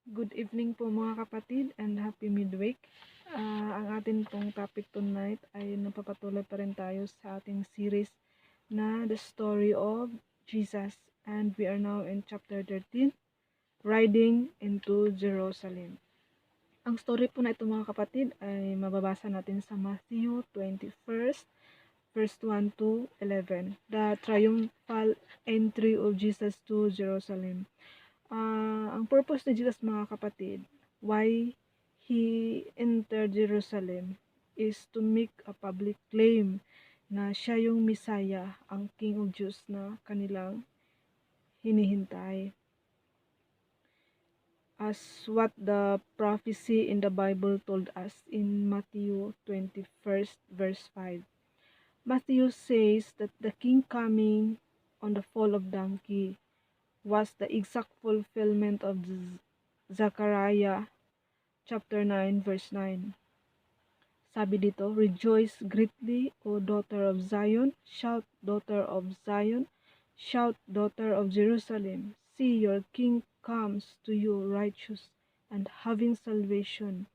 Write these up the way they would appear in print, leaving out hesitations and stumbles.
Good evening po mga kapatid and happy midweek. Ang atin pong topic tonight ay napapatuloy pa rin tayo sa ating series na The Story of Jesus. And we are now in chapter 13, Riding into Jerusalem. Ang story po na ito mga kapatid ay mababasa natin sa Matthew 21st, verse 1 to 11. The triumphal entry of Jesus to Jerusalem. Ang purpose ni Jesus mga kapatid, why He entered Jerusalem is to make a public claim na siya yung Messiah, ang King of Jews na kanilang hinihintay. As what the prophecy in the Bible told us in Matthew 21st verse 5. Matthew says that the King coming on the foal of donkey was the exact fulfillment of Zechariah chapter 9 verse 9. Sabi dito, rejoice greatly, O daughter of Zion, shout daughter of Zion, shout daughter of Jerusalem. See, your king comes to you righteous and having salvation,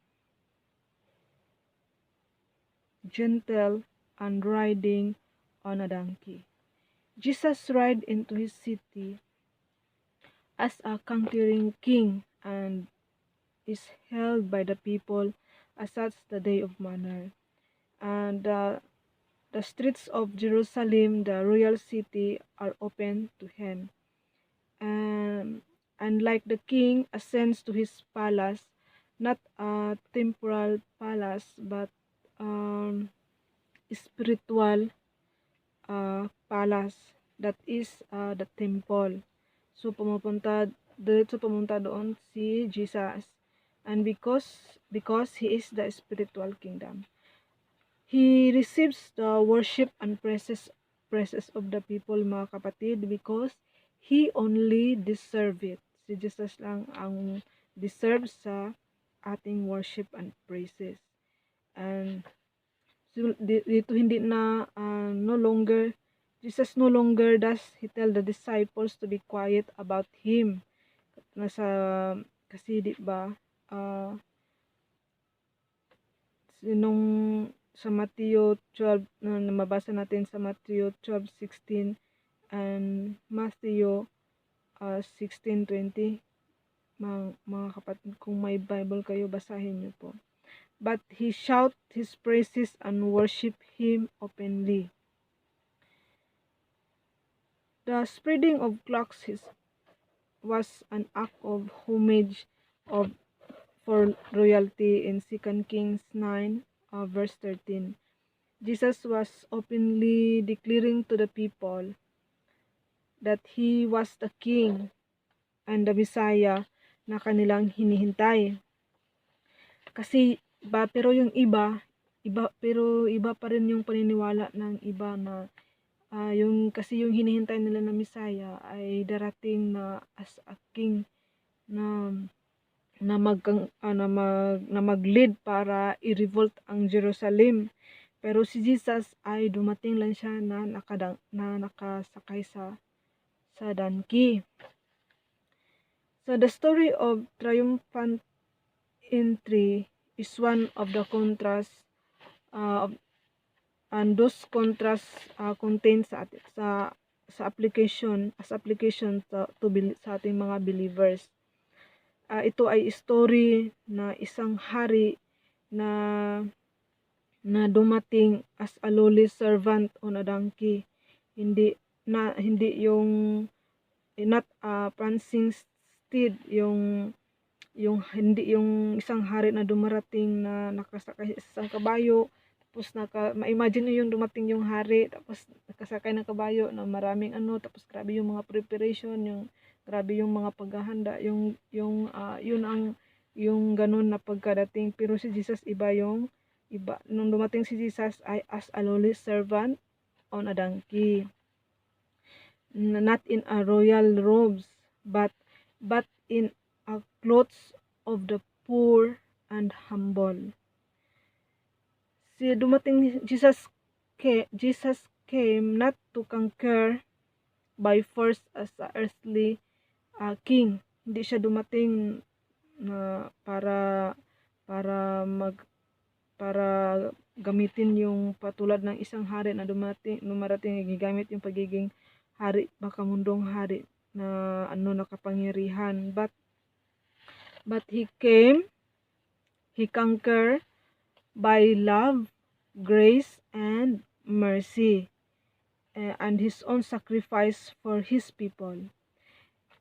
gentle and riding on a donkey. Jesus ride into his city as a conquering king and is held by the people as such the day of manor. And the streets of Jerusalem, the royal city, are open to him. And like the king ascends to his palace, not a temporal palace, but spiritual palace, that is the temple. So pumunta doon si Jesus. And because he is the spiritual kingdom, he receives the worship and praises of the people mga kapatid, because he only deserve it. Si Jesus lang ang deserve sa ating worship and praises. And so, dito hindi na no longer Jesus no longer does he tell the disciples to be quiet about him. Kasi di ba nung sa Matthew 12 na mabasa natin sa Matthew 12:16 and Matthew 16:20, mga kapatid, kung may Bible kayo, basahin niyo po. But he shout his praises and worship him openly. The spreading of cloaks was an act of homage for royalty in 2 Kings 9 verse 13. Jesus was openly declaring to the people that he was the king and the Messiah na kanilang hinihintay. Kasi pero yung iba pa rin yung paniniwala ng iba na kasi yung hinihintay nila na Messiah ay darating na as a king na mag-lead para i-revolt ang Jerusalem. Pero si Jesus ay dumating lang siya na nakasakay sa donkey. So the story of triumphant entry is one of the contrasts and those contrasts contained sa application sa ating mga believers. Ito ay story na isang hari na dumating as a lowly servant on a donkey. Hindi yung not a prancing steed, yung hindi yung isang hari na dumarating na nakasakay sa isang kabayo. Tapos ma-imagine niyo yung dumating yung hari, tapos nakasakay ng kabayo na maraming tapos grabe yung mga preparation, grabe yung mga paghahanda, yun ganun na pagkadating. Pero si Jesus iba. Nung dumating si Jesus ay as a lowly servant on a donkey. Not in a royal robes, but in a clothes of the poor and humble. Jesus came not to conquer by force as a earthly king. Hindi siya dumating na para mag para gamitin yung patulad ng isang hari na dumarating gigamit yung pagiging hari, makamundong hari na nakapangyarihan, but he conquered by love, grace, and mercy, and his own sacrifice for his people.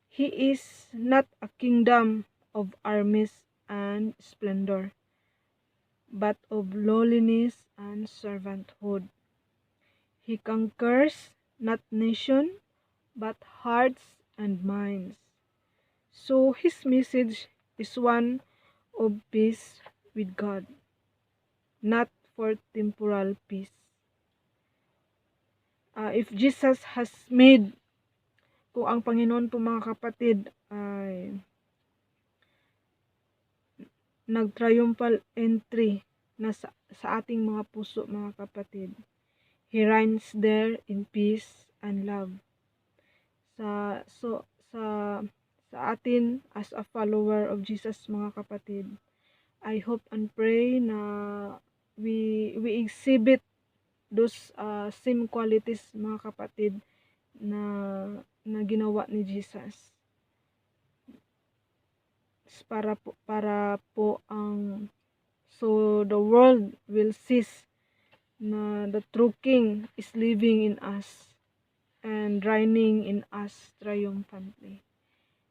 He is not a kingdom of armies and splendor, but of lowliness and servanthood. He conquers not nation, but hearts and minds. So his message is one of peace with God, not for temporal peace. If Jesus has made, kung ang Panginoon po mga kapatid ay nag-triumphal entry na sa ating mga puso mga kapatid, He reigns there in peace and love. Sa so sa atin as a follower of Jesus mga kapatid, I hope and pray na we exhibit those same qualities mga kapatid na ginawa ni Jesus, para po ang so the world will see na the true King is living in us and reigning in us triumphantly.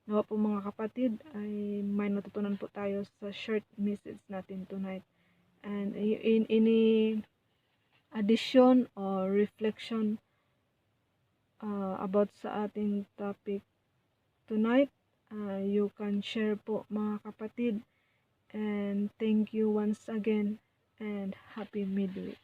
Nawa po mga kapatid ay may natutunan po tayo sa short message natin tonight. And in any addition or reflection about sa ating topic tonight, you can share po mga kapatid. And thank you once again and happy midweek.